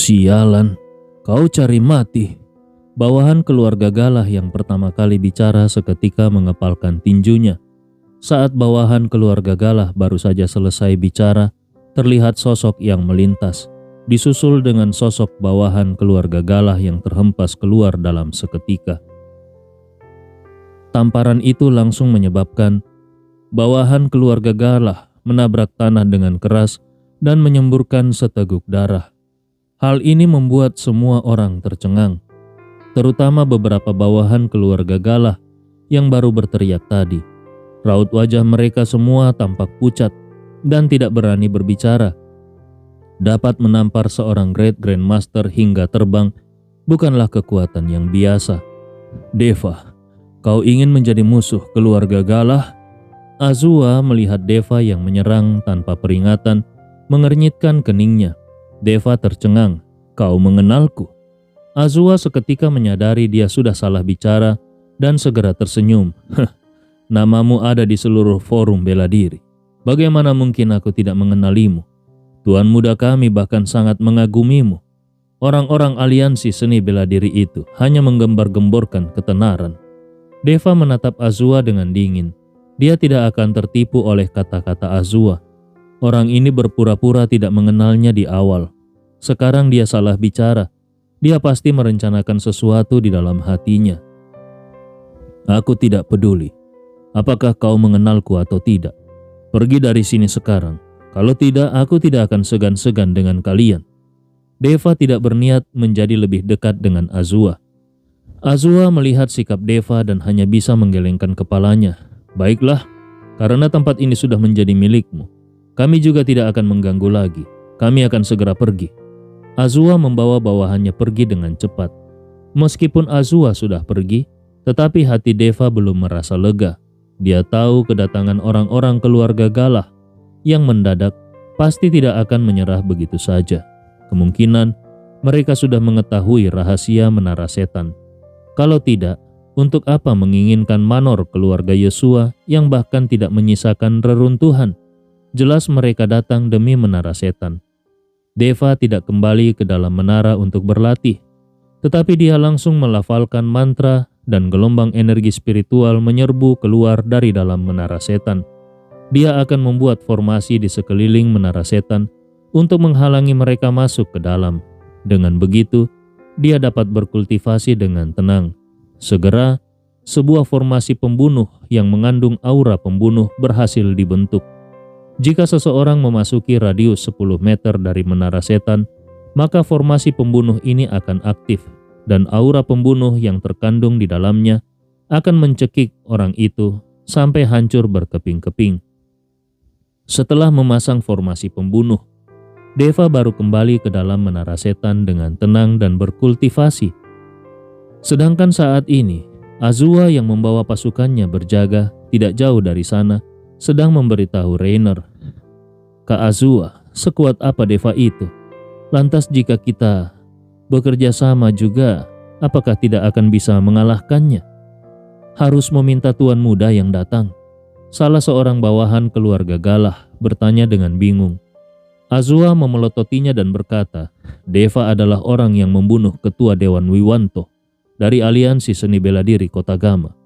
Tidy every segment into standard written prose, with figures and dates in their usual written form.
Sialan, kau cari mati. Bawahan keluarga Galah yang pertama kali bicara seketika mengepalkan tinjunya. Saat bawahan keluarga Galah baru saja selesai bicara, terlihat sosok yang melintas, disusul dengan sosok bawahan keluarga Galah yang terhempas keluar dalam seketika. Tamparan itu langsung menyebabkan bawahan keluarga Galah menabrak tanah dengan keras dan menyemburkan seteguk darah. Hal ini membuat semua orang tercengang, terutama beberapa bawahan keluarga Galah yang baru berteriak tadi. Raut wajah mereka semua tampak pucat dan tidak berani berbicara. Dapat menampar seorang Great Grandmaster hingga terbang bukanlah kekuatan yang biasa. Deva, kau ingin menjadi musuh keluarga Galah? Azua melihat Deva yang menyerang tanpa peringatan, mengernyitkan keningnya. Deva tercengang, kau mengenalku? Azua seketika menyadari dia sudah salah bicara dan segera tersenyum. Namamu ada di seluruh forum bela diri. Bagaimana mungkin aku tidak mengenalimu? Tuan muda kami bahkan sangat mengagumimu. Orang-orang aliansi seni bela diri itu hanya menggembar-gemborkan ketenaran. Deva menatap Azua dengan dingin. Dia tidak akan tertipu oleh kata-kata Azua. Orang ini berpura-pura tidak mengenalnya di awal. Sekarang dia salah bicara. Dia pasti merencanakan sesuatu di dalam hatinya. Aku tidak peduli. Apakah kau mengenalku atau tidak? Pergi dari sini sekarang. Kalau tidak, aku tidak akan segan-segan dengan kalian. Deva tidak berniat menjadi lebih dekat dengan Azua. Azua melihat sikap Deva dan hanya bisa menggelengkan kepalanya. Baiklah, karena tempat ini sudah menjadi milikmu. Kami juga tidak akan mengganggu lagi. Kami akan segera pergi. Azua membawa bawahannya pergi dengan cepat. Meskipun Azua sudah pergi, tetapi hati Deva belum merasa lega. Dia tahu kedatangan orang-orang keluarga Galah yang mendadak pasti tidak akan menyerah begitu saja. Kemungkinan mereka sudah mengetahui rahasia menara setan. Kalau tidak, untuk apa menginginkan manor keluarga Yosua yang bahkan tidak menyisakan reruntuhan? Jelas mereka datang demi menara setan. Deva tidak kembali ke dalam menara untuk berlatih, tetapi dia langsung melafalkan mantra dan gelombang energi spiritual menyerbu keluar dari dalam menara setan. Dia akan membuat formasi di sekeliling menara setan untuk menghalangi mereka masuk ke dalam. Dengan begitu, dia dapat berkultivasi dengan tenang. Segera, sebuah formasi pembunuh yang mengandung aura pembunuh berhasil dibentuk. Jika seseorang memasuki radius 10 meter dari menara setan, maka formasi pembunuh ini akan aktif dan aura pembunuh yang terkandung di dalamnya akan mencekik orang itu sampai hancur berkeping-keping. Setelah memasang formasi pembunuh, Deva baru kembali ke dalam menara setan dengan tenang dan berkultivasi. Sedangkan saat ini, Azua yang membawa pasukannya berjaga tidak jauh dari sana, sedang memberitahu Rainer. Kak Azua, sekuat apa Deva itu? Lantas jika kita bekerja sama juga, apakah tidak akan bisa mengalahkannya? Harus meminta tuan muda yang datang. Salah seorang bawahan keluarga Galah bertanya dengan bingung. Azua memelototinya dan berkata, Deva adalah orang yang membunuh ketua Dewan Wiwanto dari aliansi seni bela diri Kota Gama.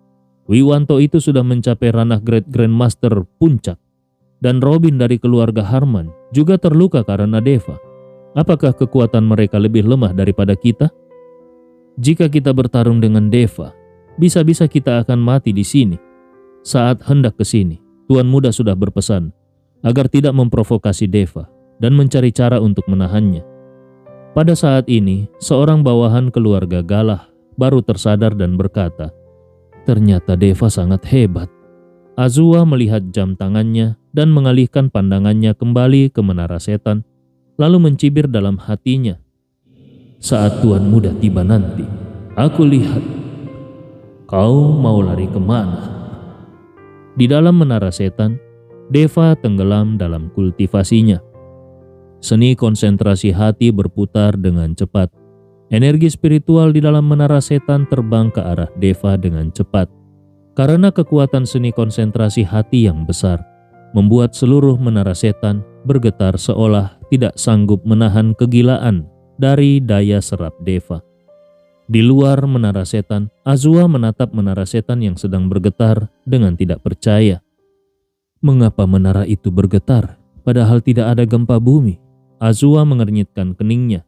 Wiwanto itu sudah mencapai ranah Great Grandmaster puncak, dan Robin dari keluarga Harman juga terluka karena Deva. Apakah kekuatan mereka lebih lemah daripada kita? Jika kita bertarung dengan Deva, bisa-bisa kita akan mati di sini. Saat hendak ke sini, Tuan Muda sudah berpesan agar tidak memprovokasi Deva dan mencari cara untuk menahannya. Pada saat ini, seorang bawahan keluarga Galah baru tersadar dan berkata, ternyata Deva sangat hebat. Azua melihat jam tangannya dan mengalihkan pandangannya kembali ke menara setan, lalu mencibir dalam hatinya. Saat Tuan Muda tiba nanti, aku lihat kau mau lari kemana. Di dalam menara setan, Deva tenggelam dalam kultivasinya. Seni konsentrasi hati berputar dengan cepat. Energi spiritual di dalam menara setan terbang ke arah Deva dengan cepat. Karena kekuatan seni konsentrasi hati yang besar, membuat seluruh menara setan bergetar seolah tidak sanggup menahan kegilaan dari daya serap Deva. Di luar menara setan, Azua menatap menara setan yang sedang bergetar dengan tidak percaya. Mengapa menara itu bergetar, padahal tidak ada gempa bumi? Azua mengernyitkan keningnya.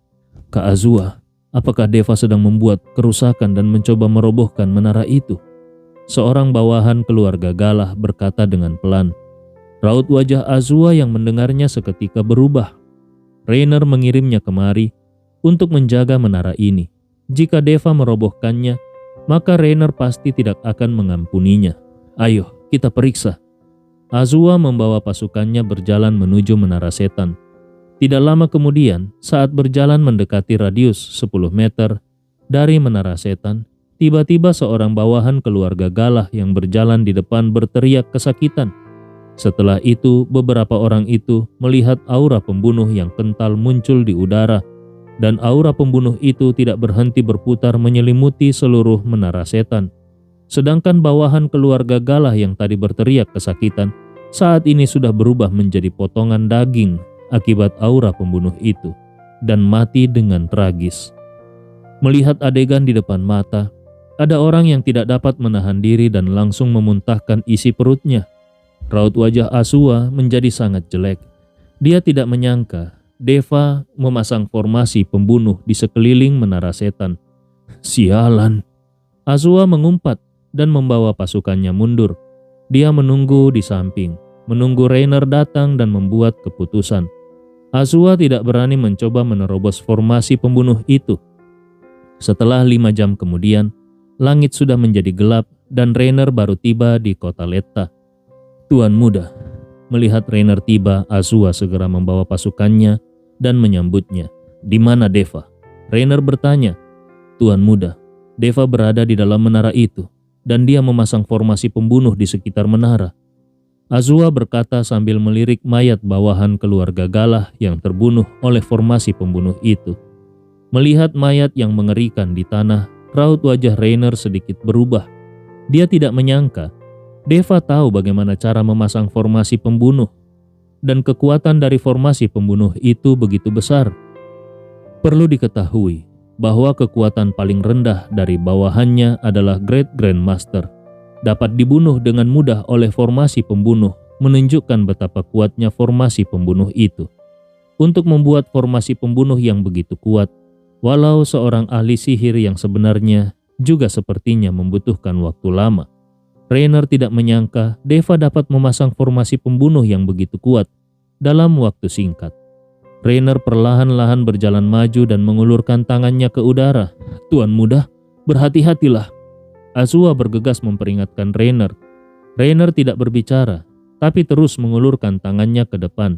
Kak Azua, apakah Deva sedang membuat kerusakan dan mencoba merobohkan menara itu? Seorang bawahan keluarga Galah berkata dengan pelan. Raut wajah Azua yang mendengarnya seketika berubah. Rainer mengirimnya kemari untuk menjaga menara ini. Jika Deva merobohkannya, maka Rainer pasti tidak akan mengampuninya. Ayo, kita periksa. Azua membawa pasukannya berjalan menuju menara setan. Tidak lama kemudian, saat berjalan mendekati radius 10 meter dari menara setan, tiba-tiba seorang bawahan keluarga Galah yang berjalan di depan berteriak kesakitan. Setelah itu, beberapa orang itu melihat aura pembunuh yang kental muncul di udara, dan aura pembunuh itu tidak berhenti berputar menyelimuti seluruh menara setan. Sedangkan bawahan keluarga Galah yang tadi berteriak kesakitan, saat ini sudah berubah menjadi potongan daging akibat aura pembunuh itu, dan mati dengan tragis. Melihat adegan di depan mata, ada orang yang tidak dapat menahan diri dan langsung memuntahkan isi perutnya. Raut wajah Azua menjadi sangat jelek. Dia tidak menyangka Deva memasang formasi pembunuh di sekeliling menara setan. Sialan. Azua mengumpat dan membawa pasukannya mundur. Dia menunggu di samping, menunggu Rainer datang dan membuat keputusan. Azua tidak berani mencoba menerobos formasi pembunuh itu. Setelah 5 jam kemudian, langit sudah menjadi gelap dan Rainer baru tiba di kota Letta. Tuan muda. Melihat Rainer tiba, Azua segera membawa pasukannya dan menyambutnya. Di mana Deva? Rainer bertanya. Tuan muda, Deva berada di dalam menara itu, dan dia memasang formasi pembunuh di sekitar menara. Azua berkata sambil melirik mayat bawahan keluarga Galah yang terbunuh oleh formasi pembunuh itu. Melihat mayat yang mengerikan di tanah, raut wajah Rainer sedikit berubah. Dia tidak menyangka Deva tahu bagaimana cara memasang formasi pembunuh, dan kekuatan dari formasi pembunuh itu begitu besar. Perlu diketahui bahwa kekuatan paling rendah dari bawahannya adalah Great Grandmaster. Dapat dibunuh dengan mudah oleh formasi pembunuh, menunjukkan betapa kuatnya formasi pembunuh itu. Untuk membuat formasi pembunuh yang begitu kuat, walau seorang ahli sihir yang sebenarnya juga sepertinya membutuhkan waktu lama. Rainer tidak menyangka Deva dapat memasang formasi pembunuh yang begitu kuat dalam waktu singkat. Rainer perlahan-lahan berjalan maju dan mengulurkan tangannya ke udara. Tuan muda, berhati-hatilah. Azua bergegas memperingatkan Rainer. Rainer tidak berbicara, tapi terus mengulurkan tangannya ke depan.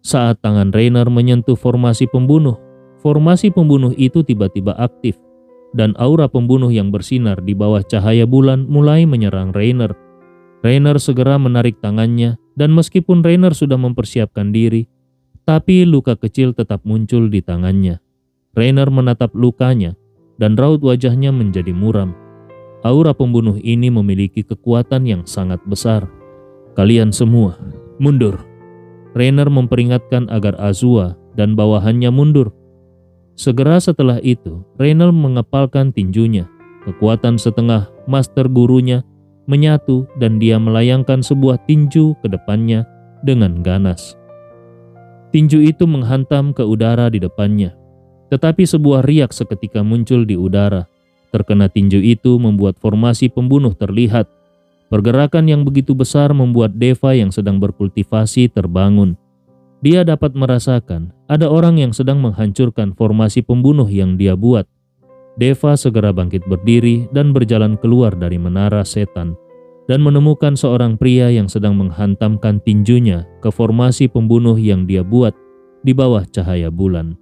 Saat tangan Rainer menyentuh formasi pembunuh itu tiba-tiba aktif, dan aura pembunuh yang bersinar di bawah cahaya bulan mulai menyerang Rainer. Rainer segera menarik tangannya, dan meskipun Rainer sudah mempersiapkan diri, tapi luka kecil tetap muncul di tangannya. Rainer menatap lukanya, dan raut wajahnya menjadi muram. Aura pembunuh ini memiliki kekuatan yang sangat besar. Kalian semua, mundur. Rainer memperingatkan agar Azua dan bawahannya mundur. Segera setelah itu, Rainer mengepalkan tinjunya. Kekuatan setengah master gurunya menyatu dan dia melayangkan sebuah tinju ke depannya dengan ganas. Tinju itu menghantam ke udara di depannya. Tetapi sebuah riak seketika muncul di udara. Terkena tinju itu membuat formasi pembunuh terlihat. Pergerakan yang begitu besar membuat Deva yang sedang berkultivasi terbangun. Dia dapat merasakan ada orang yang sedang menghancurkan formasi pembunuh yang dia buat. Deva segera bangkit berdiri dan berjalan keluar dari menara setan dan menemukan seorang pria yang sedang menghantamkan tinjunya ke formasi pembunuh yang dia buat di bawah cahaya bulan.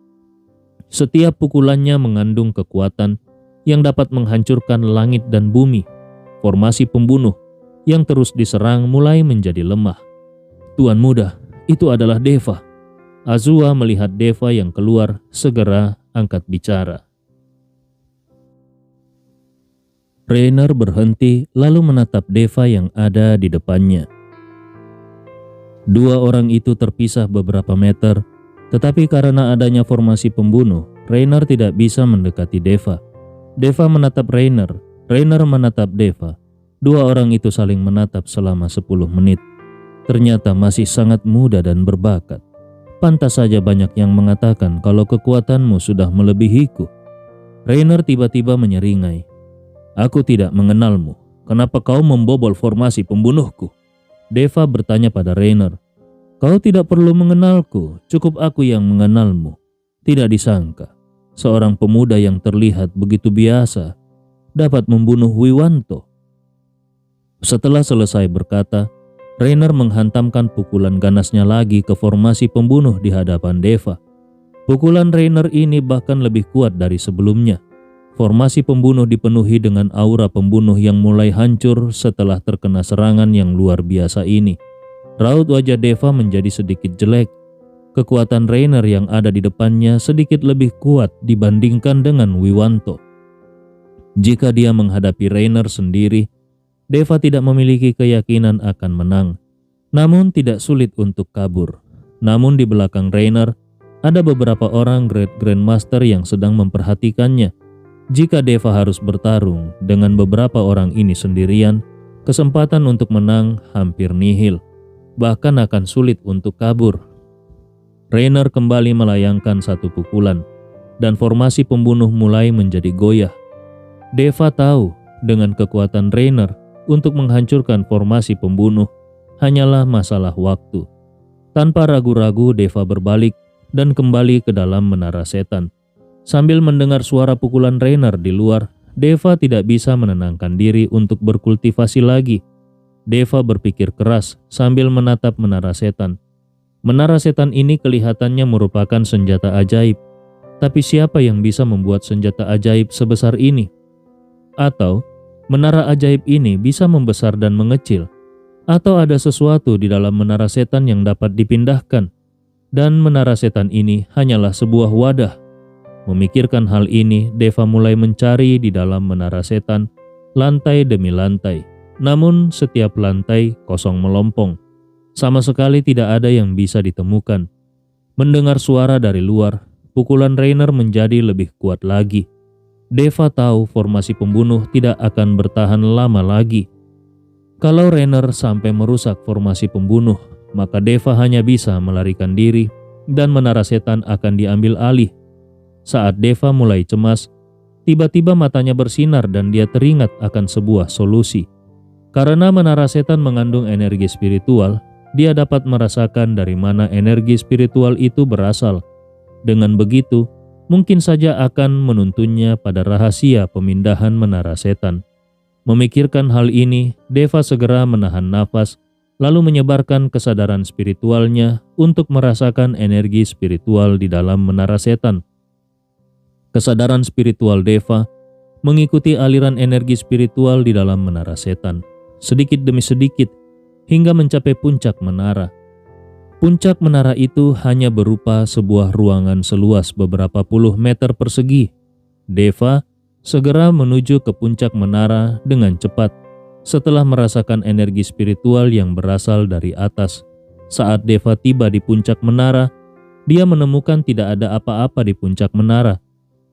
Setiap pukulannya mengandung kekuatan yang dapat menghancurkan langit dan bumi. Formasi pembunuh yang terus diserang mulai menjadi lemah. Tuan muda, itu adalah Deva. Azua melihat Deva yang keluar, segera angkat bicara. Rainer berhenti lalu menatap Deva yang ada di depannya. Dua orang itu terpisah beberapa meter, tetapi karena adanya formasi pembunuh, Rainer tidak bisa mendekati Deva. Deva menatap Rainer, Rainer menatap Deva. Dua orang itu saling menatap selama 10 menit. Ternyata masih sangat muda dan berbakat. Pantas saja banyak yang mengatakan kalau kekuatanmu sudah melebihiku. Rainer tiba-tiba menyeringai. Aku tidak mengenalmu. Kenapa kau membobol formasi pembunuhku? Deva bertanya pada Rainer. Kau tidak perlu mengenalku, cukup aku yang mengenalmu. Tidak disangka, seorang pemuda yang terlihat begitu biasa dapat membunuh Wiwanto. Setelah selesai berkata, Rainer menghantamkan pukulan ganasnya lagi ke formasi pembunuh di hadapan Deva. Pukulan Rainer ini bahkan lebih kuat dari sebelumnya. Formasi pembunuh dipenuhi dengan aura pembunuh yang mulai hancur setelah terkena serangan yang luar biasa ini. Raut wajah Deva menjadi sedikit jelek. Kekuatan Rainer yang ada di depannya sedikit lebih kuat dibandingkan dengan Wiwanto. Jika dia menghadapi Rainer sendiri, Deva tidak memiliki keyakinan akan menang. Namun tidak sulit untuk kabur. Namun di belakang Rainer, ada beberapa orang Great Grandmaster yang sedang memperhatikannya. Jika Deva harus bertarung dengan beberapa orang ini sendirian, kesempatan untuk menang hampir nihil, bahkan akan sulit untuk kabur. Rainer kembali melayangkan satu pukulan, dan formasi pembunuh mulai menjadi goyah. Deva tahu dengan kekuatan Rainer untuk menghancurkan formasi pembunuh hanyalah masalah waktu. Tanpa ragu-ragu Deva berbalik dan kembali ke dalam menara setan. Sambil mendengar suara pukulan Rainer di luar, Deva tidak bisa menenangkan diri untuk berkultivasi lagi. Deva berpikir keras sambil menatap menara setan. Menara setan ini kelihatannya merupakan senjata ajaib. Tapi siapa yang bisa membuat senjata ajaib sebesar ini? Atau menara ajaib ini bisa membesar dan mengecil? Atau ada sesuatu di dalam menara setan yang dapat dipindahkan? Dan menara setan ini hanyalah sebuah wadah. Memikirkan hal ini, Deva mulai mencari di dalam menara setan, lantai demi lantai. Namun setiap lantai kosong melompong. Sama sekali tidak ada yang bisa ditemukan. Mendengar suara dari luar, pukulan Rainer menjadi lebih kuat lagi. Deva tahu formasi pembunuh tidak akan bertahan lama lagi. Kalau Rainer sampai merusak formasi pembunuh, maka Deva hanya bisa melarikan diri dan menara setan akan diambil alih. Saat Deva mulai cemas, tiba-tiba matanya bersinar dan dia teringat akan sebuah solusi. Karena menara setan mengandung energi spiritual, dia dapat merasakan dari mana energi spiritual itu berasal. Dengan begitu, mungkin saja akan menuntunnya pada rahasia pemindahan menara setan. Memikirkan hal ini, Deva segera menahan nafas, lalu menyebarkan kesadaran spiritualnya untuk merasakan energi spiritual di dalam menara setan. Kesadaran spiritual Deva mengikuti aliran energi spiritual di dalam menara setan, sedikit demi sedikit, hingga mencapai puncak menara. Puncak menara itu hanya berupa sebuah ruangan seluas beberapa puluh meter persegi. Deva segera menuju ke puncak menara dengan cepat setelah merasakan energi spiritual yang berasal dari atas. Saat Deva tiba di puncak menara, dia menemukan tidak ada apa-apa di puncak menara.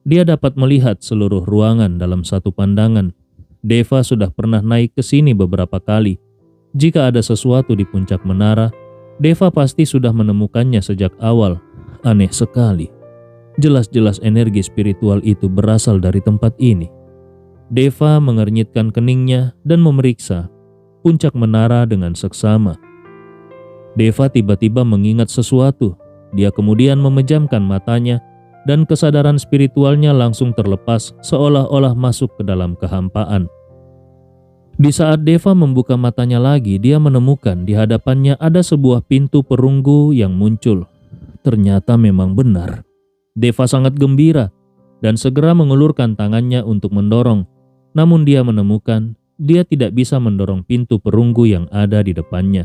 Dia dapat melihat seluruh ruangan dalam satu pandangan. Deva sudah pernah naik ke sini beberapa kali. Jika ada sesuatu di puncak menara, Deva pasti sudah menemukannya sejak awal. Aneh sekali. Jelas-jelas energi spiritual itu berasal dari tempat ini. Deva mengernyitkan keningnya dan memeriksa puncak menara dengan seksama. Deva tiba-tiba mengingat sesuatu. Dia kemudian memejamkan matanya dan kesadaran spiritualnya langsung terlepas seolah-olah masuk ke dalam kehampaan. Di saat Deva membuka matanya lagi, dia menemukan di hadapannya ada sebuah pintu perunggu yang muncul. Ternyata memang benar. Deva sangat gembira dan segera mengulurkan tangannya untuk mendorong. Namun dia menemukan dia tidak bisa mendorong pintu perunggu yang ada di depannya.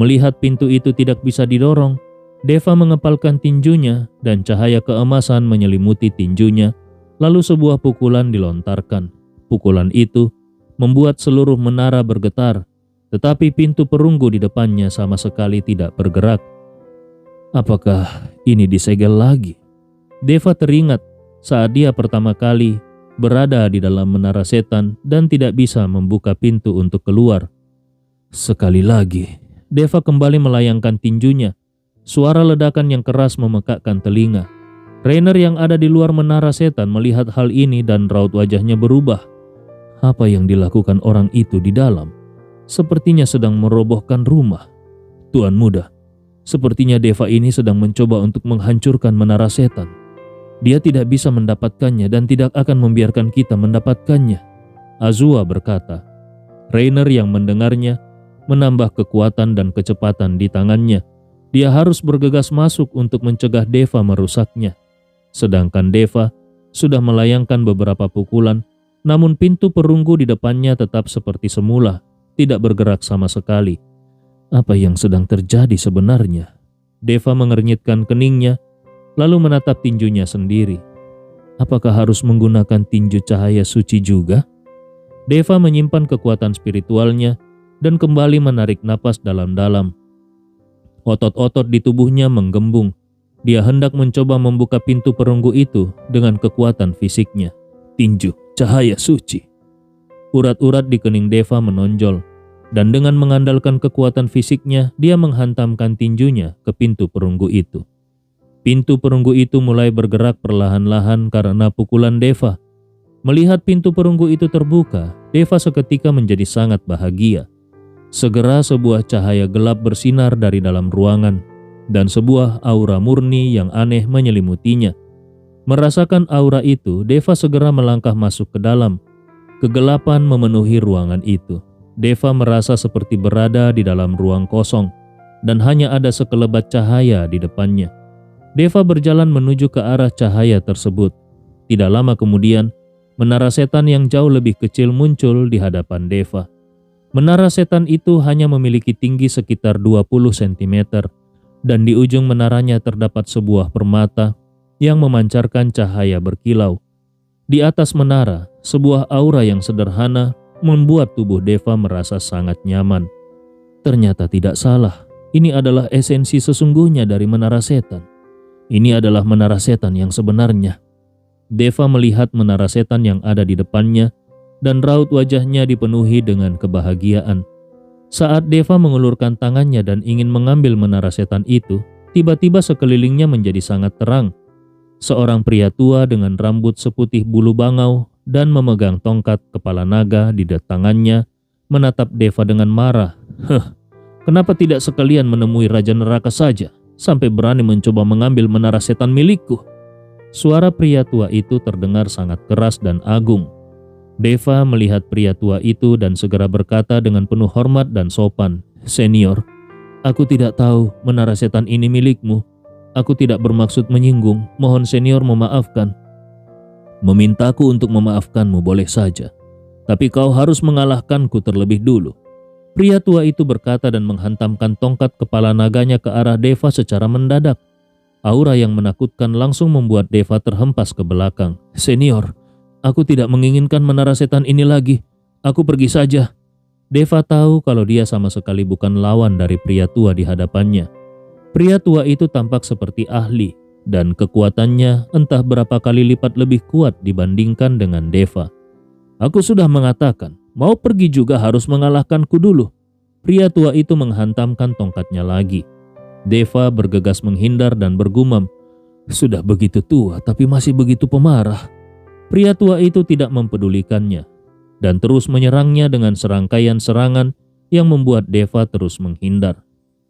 Melihat pintu itu tidak bisa didorong, Deva mengepalkan tinjunya dan cahaya keemasan menyelimuti tinjunya, lalu sebuah pukulan dilontarkan. Pukulan itu membuat seluruh menara bergetar, tetapi pintu perunggu di depannya sama sekali tidak bergerak. Apakah ini disegel lagi? Deva teringat saat dia pertama kali berada di dalam menara setan dan tidak bisa membuka pintu untuk keluar. Sekali lagi, Deva kembali melayangkan tinjunya. Suara ledakan yang keras memekakkan telinga. Rainer yang ada di luar menara setan melihat hal ini dan raut wajahnya berubah. Apa yang dilakukan orang itu di dalam? Sepertinya sedang merobohkan rumah. Tuan muda, sepertinya Deva ini sedang mencoba untuk menghancurkan menara setan. Dia tidak bisa mendapatkannya dan tidak akan membiarkan kita mendapatkannya, Azua berkata. Rainer yang mendengarnya menambah kekuatan dan kecepatan di tangannya. Dia harus bergegas masuk untuk mencegah Deva merusaknya. Sedangkan Deva sudah melayangkan beberapa pukulan, namun pintu perunggu di depannya tetap seperti semula, tidak bergerak sama sekali. Apa yang sedang terjadi sebenarnya? Deva mengernyitkan keningnya, lalu menatap tinjunya sendiri. Apakah harus menggunakan tinju cahaya suci juga? Deva menyimpan kekuatan spiritualnya dan kembali menarik napas dalam-dalam. Otot-otot di tubuhnya menggembung. Dia hendak mencoba membuka pintu perunggu itu dengan kekuatan fisiknya. Tinju cahaya suci. Urat-urat di kening Deva menonjol, dan dengan mengandalkan kekuatan fisiknya, dia menghantamkan tinjunya ke pintu perunggu itu. Pintu perunggu itu mulai bergerak perlahan-lahan karena pukulan Deva. Melihat pintu perunggu itu terbuka, Deva seketika menjadi sangat bahagia. Segera sebuah cahaya gelap bersinar dari dalam ruangan, dan sebuah aura murni yang aneh menyelimutinya. Merasakan aura itu, Deva segera melangkah masuk ke dalam. Kegelapan memenuhi ruangan itu. Deva merasa seperti berada di dalam ruang kosong, dan hanya ada sekelebat cahaya di depannya. Deva berjalan menuju ke arah cahaya tersebut. Tidak lama kemudian, menara setan yang jauh lebih kecil muncul di hadapan Deva. Menara setan itu hanya memiliki tinggi sekitar 20 cm, dan di ujung menaranya terdapat sebuah permata yang memancarkan cahaya berkilau. Di atas menara, sebuah aura yang sederhana membuat tubuh Deva merasa sangat nyaman. Ternyata tidak salah, ini adalah esensi sesungguhnya dari menara setan. Ini adalah menara setan yang sebenarnya. Deva melihat menara setan yang ada di depannya, dan raut wajahnya dipenuhi dengan kebahagiaan. Saat Deva mengulurkan tangannya dan ingin mengambil menara setan itu, tiba-tiba sekelilingnya menjadi sangat terang. Seorang pria tua dengan rambut seputih bulu bangau dan memegang tongkat kepala naga di tangannya menatap Deva dengan marah. Kenapa tidak sekalian menemui Raja Neraka saja, sampai berani mencoba mengambil menara setan milikku? Suara pria tua itu terdengar sangat keras dan agung. Deva melihat pria tua itu dan segera berkata dengan penuh hormat dan sopan, "Senior, aku tidak tahu menara setan ini milikmu. Aku tidak bermaksud menyinggung, mohon senior memaafkan." "Memintaku untuk memaafkanmu boleh saja, tapi kau harus mengalahkanku terlebih dulu." Pria tua itu berkata dan menghantamkan tongkat kepala naganya ke arah Deva secara mendadak. Aura yang menakutkan langsung membuat Deva terhempas ke belakang. "Senior, aku tidak menginginkan menara setan ini lagi. Aku pergi saja." Deva tahu kalau dia sama sekali bukan lawan dari pria tua di hadapannya. Pria tua itu tampak seperti ahli, dan kekuatannya entah berapa kali lipat lebih kuat dibandingkan dengan Deva. "Aku sudah mengatakan, mau pergi juga harus mengalahkanku dulu." Pria tua itu menghantamkan tongkatnya lagi. Deva bergegas menghindar dan bergumam, "Sudah begitu tua tapi masih begitu pemarah." Pria tua itu tidak mempedulikannya, dan terus menyerangnya dengan serangkaian serangan yang membuat Deva terus menghindar.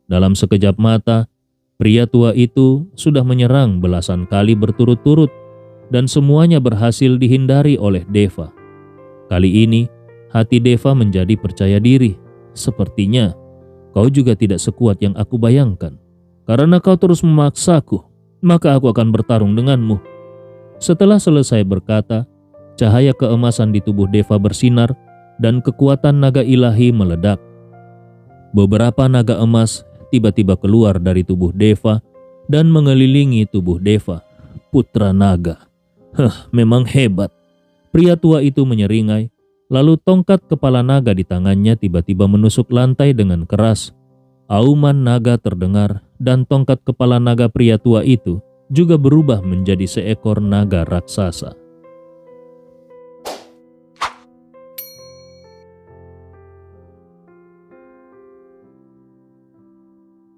Dalam sekejap mata, pria tua itu sudah menyerang belasan kali berturut-turut, dan semuanya berhasil dihindari oleh Deva. Kali ini, hati Deva menjadi percaya diri. "Sepertinya kau juga tidak sekuat yang aku bayangkan. Karena kau terus memaksaku, maka aku akan bertarung denganmu." Setelah selesai berkata, cahaya keemasan di tubuh Deva bersinar dan kekuatan naga ilahi meledak. Beberapa naga emas tiba-tiba keluar dari tubuh Deva dan mengelilingi tubuh Deva. "Putra naga. Memang hebat." Pria tua itu menyeringai, lalu tongkat kepala naga di tangannya tiba-tiba menusuk lantai dengan keras. Auman naga terdengar dan tongkat kepala naga pria tua itu juga berubah menjadi seekor naga raksasa.